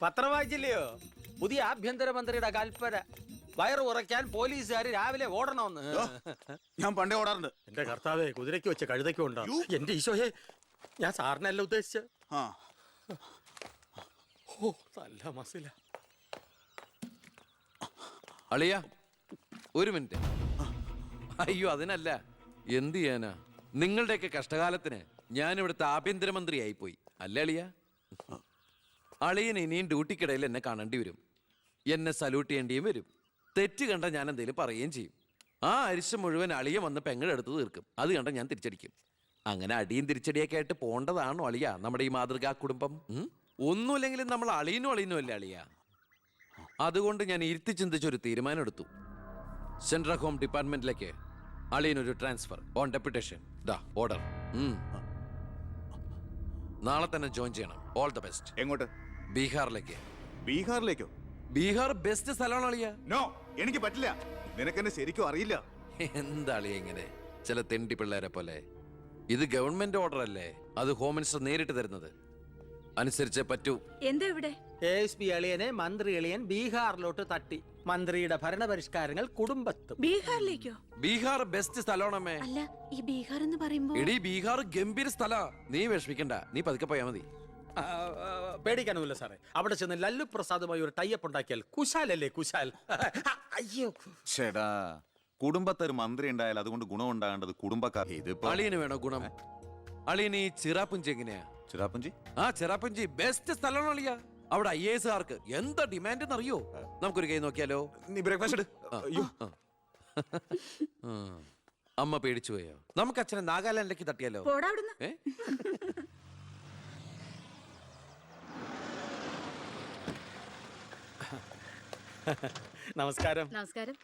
പത്രം വായിച്ചില്ലയോ? പുതിയ ആഭ്യന്തരമന്ത്രിയുടെ കൽപ്പന. വയറ് കുറയ്ക്കാൻ പോലീസുകാർ രാവിലെ ഓടണമെന്ന്. ഞാൻ പണ്ടേ ഓടാറുണ്ട്. എന്റെ കർത്താവേ, കുതിരയ്ക്ക് വെച്ച കഴുതയ്ക്കും ഉണ്ടോ? എന്റെ ഈശോയെ, ഞാൻ സാറിനല്ല ഉദ്ദേശിച്ച. ഓ, നല്ല മസില. അളിയ, ഒരു മിനിറ്റ്. അയ്യോ, അതിനല്ല. എന്ത് ചെയ്യാനാ? നിങ്ങളുടെയൊക്കെ കഷ്ടകാലത്തിന് ഞാൻ ഇവിടുത്തെ ആഭ്യന്തരമന്ത്രിയായി പോയി അല്ലേ അളിയ? അളിയൻ ഇനിയും ഡ്യൂട്ടിക്കിടയിൽ എന്നെ കാണേണ്ടി വരും. എന്നെ സല്യൂട്ട് ചെയ്യേണ്ടിയും വരും. തെറ്റ് കണ്ട ഞാൻ എന്തെങ്കിലും പറയുകയും ചെയ്യും. ആ അരിശം മുഴുവൻ അളിയ വന്ന് പെങ്ങളെടുത്ത് തീർക്കും. അത് കണ്ട ഞാൻ തിരിച്ചടിക്കും. അങ്ങനെ അടിയും തിരിച്ചടിയൊക്കെ ആയിട്ട് പോണ്ടതാണോ അളിയ നമ്മുടെ ഈ മാതൃകാ കുടുംബം? ഒന്നുമില്ലെങ്കിലും നമ്മൾ അളിയനും അല്ലേ അളിയ? അതുകൊണ്ട് ഞാൻ ഇരുത്തി ചിന്തിച്ചൊരു തീരുമാനം എടുത്തു. സെൻട്രൽ ഹോം ഡിപ്പാർട്ട്മെന്റിലേക്ക് അളിയനൊരു ട്രാൻസ്ഫർ ഓൺ ഡെപ്യൂട്ടേഷൻ. ഓർഡർ. നാളെ തന്നെ ജോയിൻ ചെയ്യണം. All the best. എങ്ങോട്ട്? ബീഹാറിലേക്ക്. ബീഹാറിലേക്കോ? ബീഹാർ ബെസ്റ്റ് സ്ഥലമാണ് അളിയ. നോ, എനിക്ക് പറ്റില്ല. നിനക്കെന്നെ ശരിക്കും അറിയില്ല. എന്താ അളിയ ഇങ്ങനെ ചില തെണ്ടി പിള്ളേരെ പോലെ? ഇത് ഗവൺമെന്റ് ഓർഡർ അല്ലേ? അത് ഹോം മിനിസ്റ്റർ നേരിട്ട് തരുന്നത്. അനുസരിച്ചേ പറ്റൂ. എന്താ ഇവിടെ? ASP അളിയനെ മന്ത്രി അളിയൻ ബീഹാറിലോട്ട് തട്ടി. മന്ത്രിയുടെ ഭരണപരിഷ്കാരങ്ങൾ കുടുംബത്തും. ബീഹാറിലേക്കോ? ബീഹാർ ബെസ്റ്റ് സ്ഥലമാണമ്മേ. അല്ല, ഈ ബീഹാർ എന്ന് പറയുമ്പോ എടി, ബീഹാർ ഗംഭീര സ്ഥലാ. നീ വിഷമിക്കണ്ട, നീ പതുക്കെ പോയാ മതി. പേടിക്കാനൊന്നുമില്ല സാറേ. അവിടെ ചെന്ന് ലല്ലു പ്രസാദുമായി ഒരു ടൈപ്പ് ഉണ്ടാക്കിയാൽ കുശാലല്ലേ കുശാൽ. അയ്യോ ചേടാ, കുടുംബത്തൊരു മന്ത്രി ഉണ്ടായാൽ അതുകൊണ്ട് ഗുണം ഉണ്ടാകേണ്ടത് കുടുംബക്കാർ. ഇതിപ്പോ അളിയന് വേണോ ഗുണം? അളിയന് ഈ ചിറാപ്പുഞ്ചി എങ്ങനെയാ? ചിറാപ്പുഞ്ചി? ആ, ചിറാപ്പുഞ്ചി ബെസ്റ്റ് സ്ഥലമാണ് അളിയ. അവിടെ IAS കാർക്ക് എന്താ ഡിമാൻഡ് എന്നറിയോ? നമുക്കൊരു കൈ നോക്കിയാലോ? നീ ബ്രേക്ക്ഫാസ്റ്റ്. അമ്മ പേടിച്ചു പോയോ? നമുക്ക് അച്ഛനെ നാഗാലാൻഡിലേക്ക് തട്ടിയാലോ? നമസ്കാരം. നമസ്കാരം.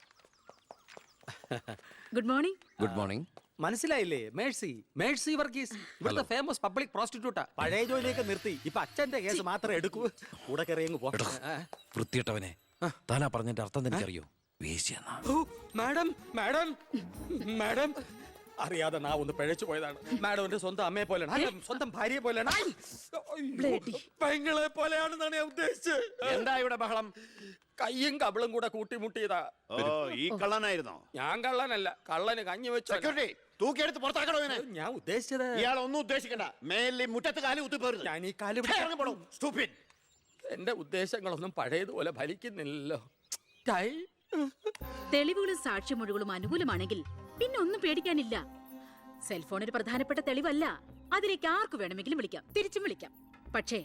Good morning. Good morning. മനസ്സിലായില്ലേ? മേഴ്സി വർഗീസ്, ഇവിടുത്തെ ഫേമസ് പബ്ലിക് പ്രോസ്റ്റിറ്റ്യൂട്ടാ. പഴയ ജോലിയൊക്കെ നിർത്തി ഇപ്പൊ അച്ഛന്റെ കേസ് മാത്രമേ എടുക്കൂ. കൂടെ കയറിയങ്ങ് പോ. വൃത്തിയിട്ടവനെ, താനാ പറഞ്ഞതിന്റെ അർത്ഥം എനിക്കറിയോ? വേശ്യെന്നാ. മാഡം മാഡം മാഡം അറിയാതെ നാ ഒന്ന് പിഴച്ചു പോയതാണ്. മാഡം എന്റെ സ്വന്തം അമ്മയെ പോലെയാണ്, സ്വന്തം ഭാര്യയെ പോലെയാണ്, പെങ്ങളെ പോലെയാണെന്നാണ് ഞാൻ ഉദ്ദേശിച്ചത്. എന്താ ഇവിടെ ബഹളം? കയ്യും കബളും കൂടെ കൂട്ടിമുട്ടിയതാ. ഈ കള്ളനായിരുന്നോ? ഞാൻ കള്ളനല്ല, കള്ളന് കഞ്ഞി വെച്ചു. തൂക്കിയെടുത്ത് പുറത്താക്കണോ? ഞാൻ ഉദ്ദേശിച്ചത് ഇയാളൊന്നും ഉദ്ദേശിക്കണ്ട. മേലിൽ മുറ്റത്ത് കാലി കുത്തിപ്പോരുത്. ഞാൻ ഈ കാല് എന്റെ ഉദ്ദേശങ്ങളൊന്നും പഴയതുപോലെ ഫലിക്കുന്നില്ലല്ലോ. തെളിവുകളും സാക്ഷിമൊഴികളും അനുകൂലമാണെങ്കിൽ പിന്നെ ഒന്നും പേടിക്കാനില്ല. സെൽഫോൺ ഒരു പ്രധാനപ്പെട്ട തെളിവല്ല. അതിലേക്ക് ആർക്ക് വേണമെങ്കിലും വിളിക്കാം, തിരിച്ചും വിളിക്കാം. പക്ഷേ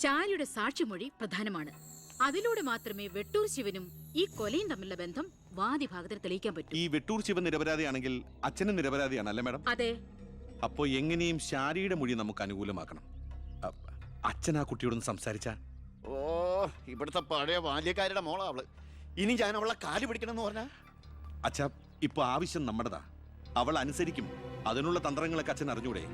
ശാരിയുടെ സാക്ഷിമൊഴി പ്രധാനമാണ്. അതിലൂടെ മാത്രമേ വെട്ടൂർ ശിവനും ഈ കൊലയും തമ്മിലുള്ള ബന്ധം വാദിഭാഗത്തിന് തെളിയിക്കാൻ പറ്റൂ. ഈ വെട്ടൂർ ശിവൻ നിരപരാധിയാണെങ്കിൽ അച്ഛനും നിരപരാധിയാണ് അല്ലേ മാഡം? അതെ. അപ്പോ എങ്ങനെയും ശാരിയുടെ മൊഴി നമുക്ക് അനുകൂലമാക്കണം. അച്ഛൻ ആ കുട്ടിയോടൊന്ന് സംസാരിച്ചാ? ഓ, ഇവിടുത്തെ പഴയ ബാല്യക്കാരുടെ മോളാ അവള്. ഇനി ഞാൻ അവളെ കാല് പിടിക്കണമെന്ന് പറഞ്ഞാ? അച്ഛാ, ഇപ്പൊ ആവശ്യം നമ്മുടെതാ. അവൾ അനുസരിക്കും. അതിനുള്ള തന്ത്രങ്ങളൊക്കെ അച്ഛൻ അറിഞ്ഞൂടെ?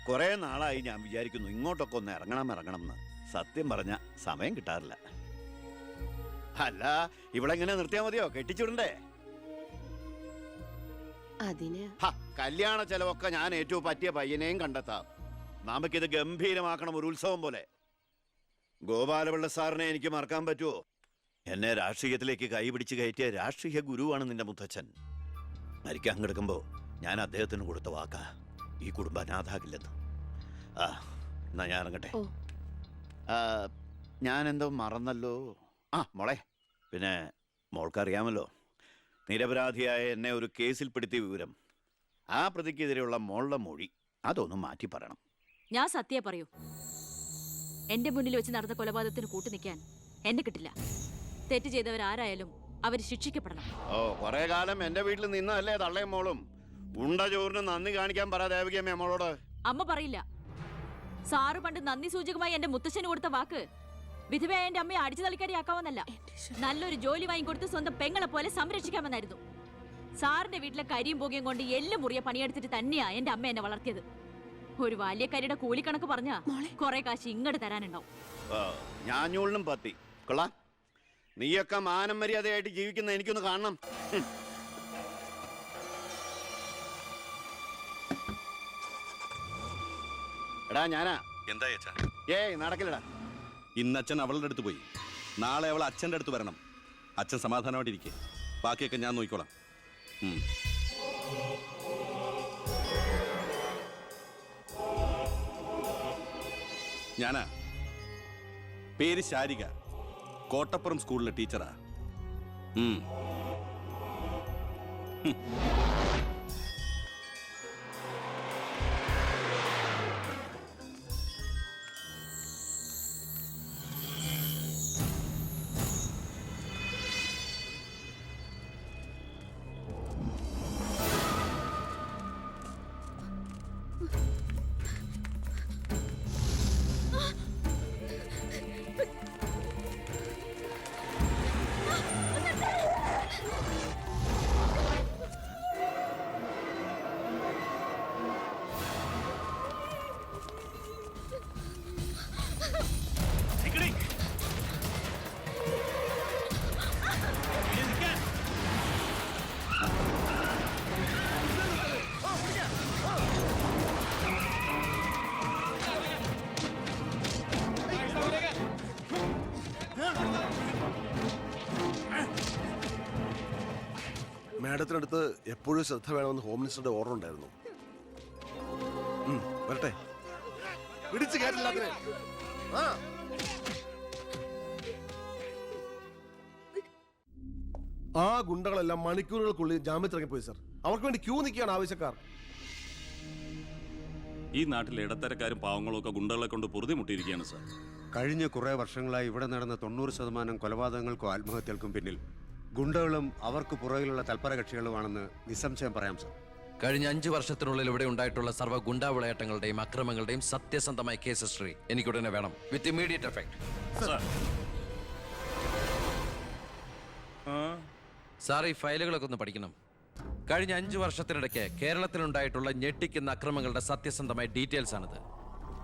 കുറെ നാളായി ഞാൻ വിചാരിക്കുന്നു ഇങ്ങോട്ടൊക്കെ ഒന്ന് ഇറങ്ങണം എന്ന്. സത്യം പറഞ്ഞ സമയം കിട്ടാറില്ല. അല്ല, ഇവളെങ്ങനെ നിർത്തിയാ മതിയോ? കെട്ടിച്ചുവിടണ്ടേ? കല്യാണ ചെലവൊക്കെ ഞാൻ ഏറ്റവും പറ്റിയ പയ്യനെയും കണ്ടെത്താം. നമുക്കിത് ഗംഭീരമാക്കണം, ഒരു ഉത്സവം പോലെ. ഗോപാലപിള്ള സാറിനെ എനിക്ക് മറക്കാൻ പറ്റുമോ? എന്നെ രാഷ്ട്രീയത്തിലേക്ക് കൈപിടിച്ച് കയറ്റിയ രാഷ്ട്രീയ ഗുരുവാണ് നിന്റെ മുത്തച്ഛൻ. മരിക്കാൻ കിടക്കുമ്പോ ഞാൻ അദ്ദേഹത്തിന് കൊടുത്ത വാക്കാ, ഈ കുടുംബം അനാഥാകില്ലെന്ന്. എന്നാ ഞാൻ ഇറങ്ങട്ടെ. ഞാൻ എന്തോ മറന്നല്ലോ. മോളെ, പിന്നെ മോൾക്കറിയാമല്ലോ നിരപരാധിയായ എന്നെ ഒരു കേസിൽപ്പെടുത്തിയ വിവരം. ആ പ്രതിക്കെതിരെയുള്ള മോളുടെ മൊഴി അതൊന്നും മാറ്റി പറയണം. ഞാൻ സത്യ പറയൂ. എന്റെ മുന്നിൽ വെച്ച് നടന്ന കൊലപാതകത്തിന് കൂട്ടു നിൽക്കാൻ എന്നെ കിട്ടില്ല. തെറ്റ് ചെയ്തവരാരായാലും അവര് ശിക്ഷിക്കപ്പെടണം. കുറെ കാലം എന്റെ വീട്ടിൽ നിന്നല്ലേ തള്ളയും മോളും. ഉണ്ട ചോറിന് നന്ദി കാണിക്കാൻ പറ ദേവകിയമ്മ മോളോട്. അമ്മ പറയില്ല. സാറ് പണ്ട് നന്ദി സൂചകമായി എന്റെ മുത്തശ്ശന് കൊടുത്ത വാക്ക് വിധവയായ എന്റെ അമ്മയെ അടിച്ചു തളിക്കാരിയാക്കാമെന്നല്ല, നല്ലൊരു ജോലി വാങ്ങിക്കൊടുത്ത് സ്വന്തം പെങ്ങളെ പോലെ സംരക്ഷിക്കാമെന്നായിരുന്നു. സാറിന്റെ വീട്ടിലെ കരിയും പുകയും കൊണ്ട് എല്ലാം മുറിയ പണിയെടുത്തിട്ട് തന്നെയാ എന്റെ അമ്മ എന്നെ വളർത്തിയത്. ഒരു ബാല്യക്കാരിയുടെ കൂലിക്കണക്ക് പറഞ്ഞാ കുറെ കാശ് ഇങ്ങോട്ട് തരാനുണ്ടാവും. ഞാഞ്ഞൂളിനും പത്തി കൊള്ളാം. നീയൊക്കെ മാനം മര്യാദയായിട്ട് ജീവിക്കുന്ന എനിക്കൊന്ന് കാണണം. എടാ ഞാനാ. എന്താ അച്ഛാ? ഏയ് നടക്കില്ലടാ. ഇന്ന് അച്ഛൻ അവളുടെ അടുത്ത് പോയി, നാളെ അവൾ അച്ഛൻ്റെ അടുത്ത് വരണം. അച്ഛൻ സമാധാനമായിട്ടിരിക്കെ, ബാക്കിയൊക്കെ ഞാൻ നോക്കിക്കോളാം. ഞാനാ. പേര് ശാരിക, കോട്ടപ്പുറം സ്കൂളിലെ ടീച്ചറാ. മാഡത്തിനടുത്ത് എപ്പോഴും ശ്രദ്ധ വേണമെന്ന് ഹോം മിനിസ്റ്ററുടെ ഓർഡർ ഉണ്ടായിരുന്നു. വരട്ടെ, പിടിച്ചു കയറ്റില്ലാത്തിനെ. ആ ഗുണ്ടകളെല്ലാം മണിക്കൂറുകൾക്കുള്ളിൽ ജാമ്യത്തിറങ്ങിപ്പോയി സർ. അവർക്ക് വേണ്ടി ക്യൂ നിൽക്കുകയാണ് ആവശ്യക്കാർ. ഈ നാട്ടിലെ ഇടത്തരക്കാരും പാവങ്ങളും ഒക്കെ ഗുണ്ടകളെ കൊണ്ട് പൊറുതിമുട്ടിയിരിക്കുകയാണ് സാർ. കഴിഞ്ഞ കുറേ വർഷങ്ങളായി ഇവിടെ നടന്ന 90% കൊലപാതകങ്ങൾക്കും ആത്മഹത്യകൾക്കും പിന്നിൽ ഗുണ്ടകളും അവർക്ക് പുറകിലുള്ള തൽപര കക്ഷികളുമാണെന്ന് നിസ്സംശയം പറയാം സർ. കഴിഞ്ഞ 5 വർഷത്തിനുള്ളിൽ ഇവിടെ ഉണ്ടായിട്ടുള്ള സർവ്വ ഗുണ്ടാ വിളയാട്ടങ്ങളുടെയും അക്രമങ്ങളുടെയും സത്യസന്ധമായ കേസ് ഹിസ്റ്ററി എനിക്കുടനെ വേണം, വിത്ത് ഇമ്മീഡിയറ്റ് എഫക്ട്. സാർ, ഈ ഫയലുകളൊക്കെ ഒന്ന് പഠിക്കണം. കഴിഞ്ഞ 5 വർഷത്തിനിടയ്ക്ക് കേരളത്തിലുണ്ടായിട്ടുള്ള ഞെട്ടിക്കുന്ന അക്രമങ്ങളുടെ സത്യസന്ധമായ ഡീറ്റെയിൽസ് ആണിത്.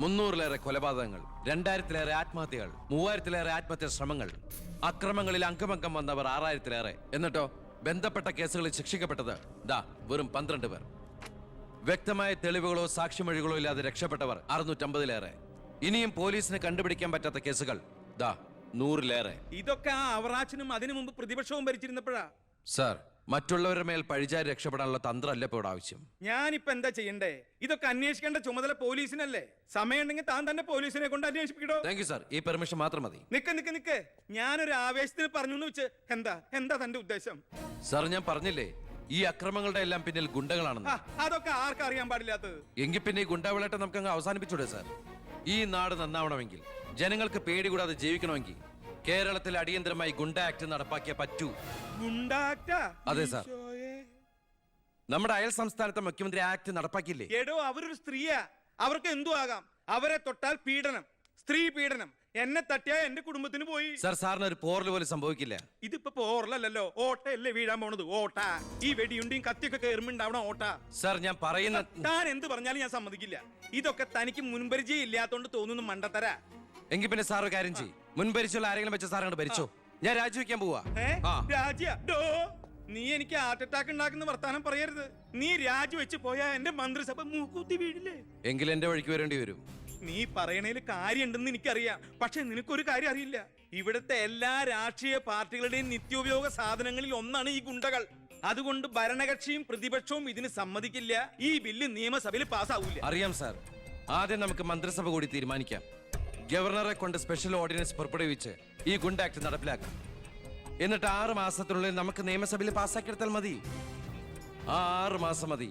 300-ലേറെ കൊലപാതകങ്ങൾ, 2000-ലേറെ ആത്മഹത്യകൾ, 3000-ലേറെ ആത്മഹത്യാ ശ്രമങ്ങൾ, അക്രമങ്ങളിൽ അംഗമംഗം വന്നവർ 6000-ലേറെ. എന്നിട്ടോ ബന്ധപ്പെട്ട കേസുകളിൽ ശിക്ഷിക്കപ്പെട്ടത് വെറും 12 പേർ. വ്യക്തമായ തെളിവുകളോ സാക്ഷിമൊഴികളോ ഇല്ലാതെ രക്ഷപ്പെട്ടവർ 650-ലേറെ. ഇനിയും പോലീസിന് കണ്ടുപിടിക്കാൻ പറ്റാത്ത കേസുകൾ 100-ലേറെ. ഇതൊക്കെ ആ അവറാച്ചനും അതിനു മുമ്പ് പ്രതിപക്ഷവും ഭരിച്ചിരുന്നപ്പോഴാ. സാർ, മറ്റുള്ളവരുടെ മേൽ പഴിചാരി രക്ഷപ്പെടാനുള്ള തന്ത്രമല്ല ഇപ്പോൾ ആവശ്യം. ഞാനിപ്പോ എന്താ ചെയ്യണ്ടേ? ഇതൊക്കെ അന്വേഷിക്കേണ്ട ചുമതല പോലീസിനല്ലേ? സമയമുണ്ടെങ്കിൽ താൻ തന്നെ പോലീസിനെ കൊണ്ട് അന്വേഷിപ്പിക്കടോ. താങ്ക് യു സാർ, ഈ പെർമിഷൻ മാത്രം മതി. നിക്ക് ഞാനൊരു ആവേശത്തിന് പറഞ്ഞു വെച്ച് എന്താ തന്റെ ഉദ്ദേശം? സാർ, ഞാൻ പറഞ്ഞില്ലേ ഈ അക്രമങ്ങളുടെ എല്ലാം പിന്നിൽ ഗുണ്ടകളാണെന്ന്. അതൊക്കെ ആർക്കറിയാൻ പാടില്ലാത്തത്? എങ്കിൽ പിന്നെ ഈ ഗുണ്ടാവിളാട്ടം നമുക്ക് അങ്ങ് അവസാനിപ്പിച്ചൂടെ സാർ? ഈ നാട് നന്നാവണമെങ്കിൽ, ജനങ്ങൾക്ക് പേടി കൂടാതെ ജീവിക്കണമെങ്കിൽ കേരളത്തിൽ അടിയന്തരമായി ഗുണ്ട ആക്ട് നടപ്പാക്കിയേ പറ്റൂ. അതെ സാർ, നമ്മുടെ അയൽ സംസ്ഥാനത്തെ മുഖ്യമന്ത്രി ആക്ട് നടപ്പാക്കിയില്ലേ? എടോ, അവരൊരു സ്ത്രീയാ, അവർക്ക് എന്തു ആകാം. അവരെ തൊട്ടാൽ പീഡനം, സ്ത്രീ പീഡനം. എന്നെ തട്ടിയാ എന്റെ കുടുംബത്തിന് പോയി. സാർ, സാറിന് ഒരു പോറൽ പോലും സംഭവിക്കില്ല. ഇതിപ്പോ പോറലല്ലോ, ഓട്ടയല്ലേ വീഴാൻ പോണത്. ഓട്ട ഈ വെടിയുണ്ടിയും കത്തിയൊക്കെ കയറുമ്പോണ്ടാവണം ഓട്ട. സാർ, ഞാൻ പറയുന്ന താൻ എന്ത് പറഞ്ഞാലും ഞാൻ സമ്മതിക്കില്ല. ഇതൊക്കെ തനിക്ക് മുൻപരിചയം ഇല്ലാത്തോണ്ട് തോന്നുന്നു മണ്ടത്തര. എങ്കിൽ പിന്നെ സാർ ഒരു കാര്യം ചെയ്യും, മുൻപരിച്ചുള്ള ആരെങ്കിലും വെച്ച സാർ അങ്ങോട്ട് ഭരിച്ചോ. ഞാൻ രാജിവെക്കാൻ പോവാ. നീ എനിക്ക് ഹാർട്ട് അറ്റാക്ക് ഉണ്ടാക്കുന്ന വർത്താനം പറയരുത്. നീ രാജിവെച്ച് പോയാ എന്റെ മന്ത്രിസഭ മൂക്കൂത്തി വീഴില്ലേ? എങ്കിൽ എന്റെ വഴിക്ക് വരേണ്ടി വരും. നീ പറയണേല് കാര്യമുണ്ടെന്ന് എനിക്കറിയാം, പക്ഷെ നിനക്കൊരു കാര്യം അറിയില്ല. ഇവിടുത്തെ എല്ലാ രാഷ്ട്രീയ പാർട്ടികളുടെയും നിത്യോപയോഗ സാധനങ്ങളിൽ ഒന്നാണ് ഈ ഗുണ്ടകൾ. അതുകൊണ്ട് ഭരണകക്ഷിയും പ്രതിപക്ഷവും ഇതിന് സമ്മതിക്കില്ല. ഈ ബില്ല് നിയമസഭയിൽ പാസ്സാവൂല. അറിയാം സാർ, ആദ്യം നമുക്ക് മന്ത്രിസഭ കൂടി തീരുമാനിക്കാം. ഗവർണറെ കൊണ്ട് സ്പെഷ്യൽ ഓർഡിനൻസ് പുറപ്പെടുവിച്ച് ഈ ഗുണ്ട ആക്ട് നടപ്പിലാക്കാം. എന്നിട്ട് 6 മാസത്തിനുള്ളിൽ നമുക്ക് നിയമസഭയിൽ പാസ്സാക്കിയെടുത്താൽ മതി. 6 മാസം മതി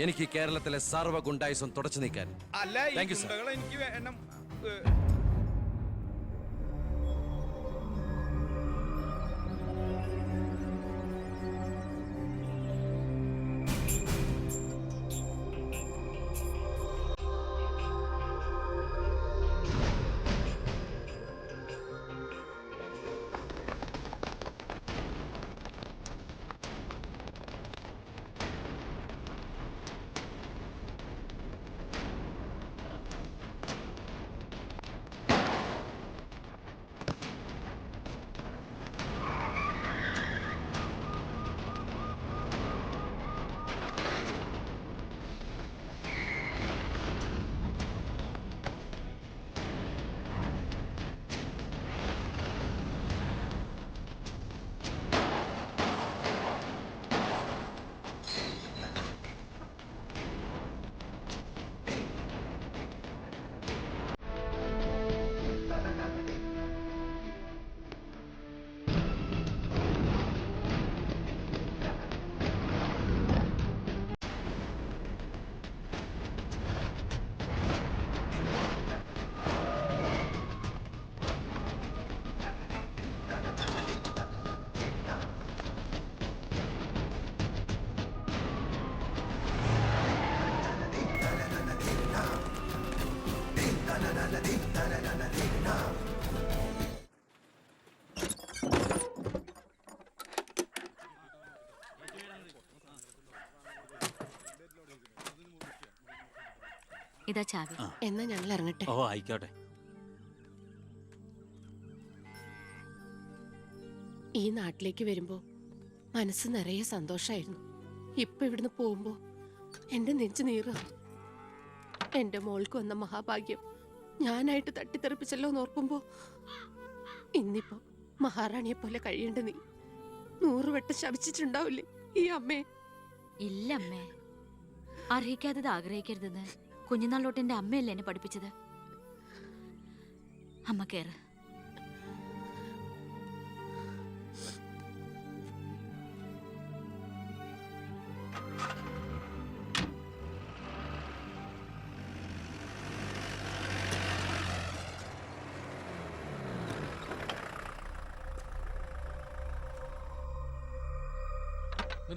എനിക്ക് കേരളത്തിലെ സർവ്വ ഗുണ്ടായുസം തുടച്ചു നീക്കാൻ. അല്ല, ഈ ഗുണ്ടകളെ എനിക്ക് വേണം. ഇതാ ചാവി. എന്നാ ഞങ്ങൾ ഇറങ്ങട്ടെ. ഓ ആയിക്കോട്ടെ. ഈ നാട്ടിലേക്ക് വരുമ്പോ മനസ്സ് നിറയെ സന്തോഷായിരുന്നു. ഇപ്പൊ ഇവിടുന്ന് പോകുമ്പോ എന്റെ നെഞ്ചു നീറുക. എന്റെ മോൾക്ക് വന്ന മഹാഭാഗ്യം ഞാനായിട്ട് തട്ടിത്തെറിപ്പിച്ചല്ലോ എന്നോർക്കുമ്പോ ഇന്നിപ്പോ മഹാറാണിയെ പോലെ കഴിയേണ്ട നീ 100 വട്ടം ശപിച്ചിട്ടുണ്ടാവില്ലേ ഈ അമ്മേ? ഇല്ലമ്മേ, അർഹിക്കാത്തത് ആഗ്രഹിക്കരുതെന്ന് കുഞ്ഞുനാളോട്ട് എന്റെ അമ്മയല്ലേ എന്നെ പഠിപ്പിച്ചത്. അമ്മ കേറ്.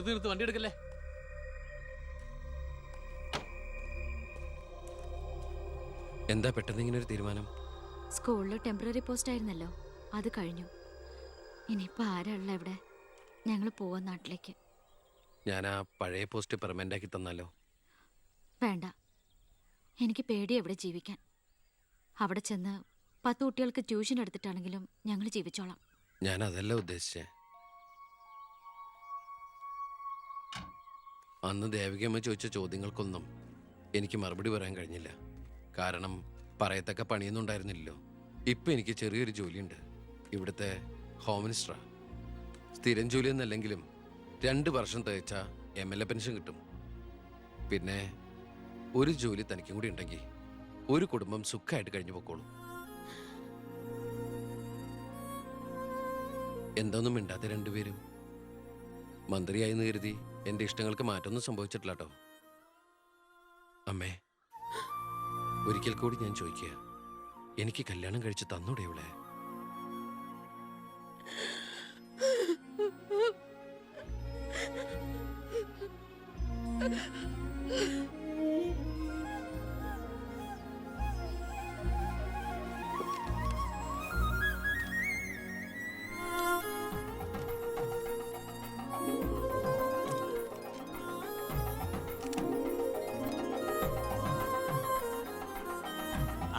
നിർത്തി വണ്ടി എടുക്കല്ലേ. എന്താ പെട്ടെന്ന് ഇങ്ങനെ ഒരു തീരുമാനം? സ്കൂളിൽ ടെമ്പററി പോസ്റ്റ് ആയിരുന്നല്ലോ, അത് കഴിഞ്ഞു. ഇനിയിപ്പോ ആരാ ഉള്ള ഇവിടെ? ഞങ്ങൾ പോവാൻ നാട്ടിലേക്ക്. ഞാൻ ആ പഴയ പോസ്റ്റ് പെർമനന്റ് ആക്കി തന്നാലോ? വേണ്ട, എനിക്ക് പേടി എവിടെ ജീവിക്കാൻ. അവിടെ ചെന്ന് 10 കുട്ടികൾക്ക് ട്യൂഷൻ എടുത്തിട്ടാണെങ്കിലും ഞങ്ങൾ ജീവിച്ചോളാം. ഞാൻ അതല്ല ഉദ്ദേശിച്ചേ. അന്ന് ദേവികമ്മ ചോദിച്ച ചോദ്യങ്ങൾക്കൊന്നും എനിക്ക് മറുപടി പറയാൻ കഴിഞ്ഞില്ല. കാരണം പറയത്തക്ക പണിയൊന്നും ഉണ്ടായിരുന്നില്ലല്ലോ. ഇപ്പം എനിക്ക് ചെറിയൊരു ജോലിയുണ്ട്, ഇവിടുത്തെ ഹോം മിനിസ്റ്ററാ. സ്ഥിരം ജോലിയൊന്നല്ലെങ്കിലും 2 വർഷം തികച്ച MLA പെൻഷൻ കിട്ടും. പിന്നെ ഒരു ജോലി തനിക്കും കൂടി ഉണ്ടെങ്കിൽ ഒരു കുടുംബം സുഖമായിട്ട് കഴിഞ്ഞു പോക്കോളും. എന്തൊന്നും മിണ്ടാത്ത രണ്ടുപേരും. മന്ത്രിയായെന്ന് കരുതി എൻ്റെ ഇഷ്ടങ്ങൾക്ക് മാറ്റമൊന്നും സംഭവിച്ചിട്ടില്ല കേട്ടോ. അമ്മേ, ഒരിക്കൽ കൂടി ഞാൻ ചോദിക്കുക, എനിക്ക് കല്യാണം കഴിച്ച് തന്നൂടെ ഇവളെ?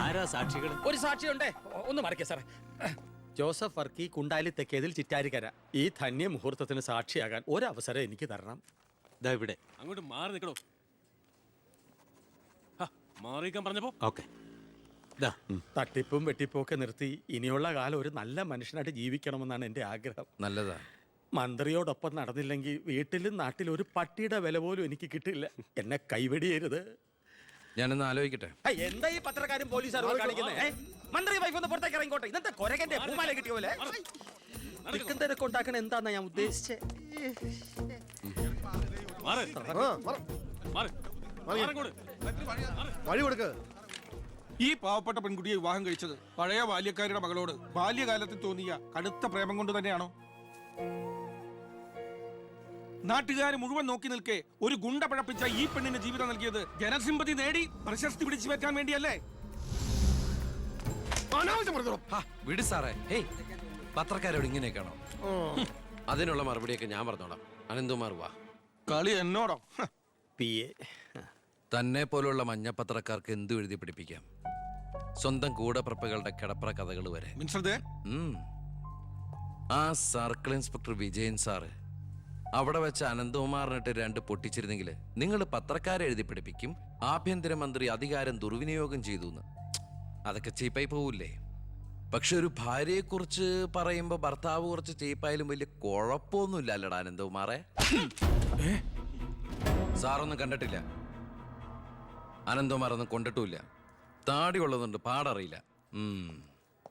ആരാ സാക്ഷികൾ? ഒരു സാക്ഷിയുണ്ടേ, ഒന്ന് മറിക്ക സാറേ. ജോസഫ് വർക്കി, കുണ്ടാലി തെക്കേതിൽ, ചിറ്റാരിക്കര. ഈ ധന്യ മുഹൂർത്തത്തിന് സാക്ഷിയാകാൻ ഒരവസരം എനിക്ക് തരണം. ദാ ഇവിടെ. അങ്ങോട്ട് മാറി നിൽക്കണോ? മാറിയിക്കാൻ പറഞ്ഞപ്പോ ഓക്കെ. തട്ടിപ്പും വെട്ടിപ്പും ഒക്കെ നിർത്തി ഇനിയുള്ള കാലം ഒരു നല്ല മനുഷ്യനായിട്ട് ജീവിക്കണമെന്നാണ് എൻ്റെ ആഗ്രഹം. നല്ലതാ. മന്ത്രിയോടൊപ്പം നടന്നില്ലെങ്കിൽ വീട്ടിലും നാട്ടിലും ഒരു പട്ടിയുടെ വില പോലും എനിക്ക് കിട്ടില്ല. എന്നെ കൈവെടിയരുത്. ഞാനൊന്ന് ആലോചിക്കട്ടെ. എന്താ ഈ പത്രക്കാരും പോലീസുകാരും കാണിക്കുന്നത്? മന്ത്രി വൈഫ് ഒന്ന് പുറത്തേക്ക് ഇറങ്ങിക്കോട്ടെ. ഇന്നത്തെ കൊരകന്റെ പൂമാല കിട്ടിയ പോലെ തിക്കും തിരക്ക് ഉണ്ടാക്കണ എന്താന്നാ ഞാൻ ഉദ്ദേശിച്ചേ. വഴി കൊടുക്ക്. ഈ പാവപ്പെട്ട പെൺകുട്ടിയെ വിവാഹം കഴിച്ചത് പഴയ ബാല്യക്കാരുടെ മകളോട് ബാല്യകാലത്തിൽ തോന്നിയ കടുത്ത പ്രേമം കൊണ്ട് തന്നെയാണോ? നാട്ടുകാർ മുഴുവൻ നോക്കി നിൽക്കെ ഒരു ഗുണ്ട പഴപ്പിച്ച ഈ പെണ്ണിന് ജീവിതം നൽകിയത് ജനസിമ്പതി നേടി പ്രശസ്തി പിടിച്ചു വെക്കാൻ വേണ്ടിയല്ലേ? വിട് സാറേ. ഹേയ്, പത്രക്കാരോട് ഇങ്ങനെയൊക്കെയാണോ? അതിനുള്ള മറുപടിയൊക്കെ ഞാൻ പറഞ്ഞോളാം. അനന്തുമാർ വാ. കളി എന്നോടോ? തന്നെ പോലുള്ള മഞ്ഞപ്പത്രക്കാർക്ക് എന്തു എഴുതി പിടിപ്പിക്കാം. സ്വന്തം കൂടപ്പിറപ്പുകളുടെ കിടപ്പറ കഥകൾ വരെ. ആ സർക്കിൾ ഇൻസ്പെക്ടർ വിജയൻ സാറ് അവിടെ വെച്ച് അനന്തകുമാറിനിട്ട് 2 പൊട്ടിച്ചിരുന്നെങ്കിൽ നിങ്ങൾ പത്രക്കാരെ എഴുതി പിടിപ്പിക്കും ആഭ്യന്തരമന്ത്രി അധികാരം ദുർവിനിയോഗം ചെയ്തു എന്ന്. അതൊക്കെ ചീപ്പായി പോവില്ലേ? പക്ഷെ ഒരു ഭാര്യയെക്കുറിച്ച് പറയുമ്പോൾ ഭർത്താവ് കുറച്ച് ചീപ്പായാലും വലിയ കുഴപ്പമൊന്നുമില്ല അല്ലടാ അനന്തകുമാറെ. സാറൊന്നും കണ്ടിട്ടില്ല, അനന്തകുമാറൊന്നും കൊണ്ടിട്ടുമില്ല. താടി ഉള്ളതുകൊണ്ട് പാടറിയില്ല.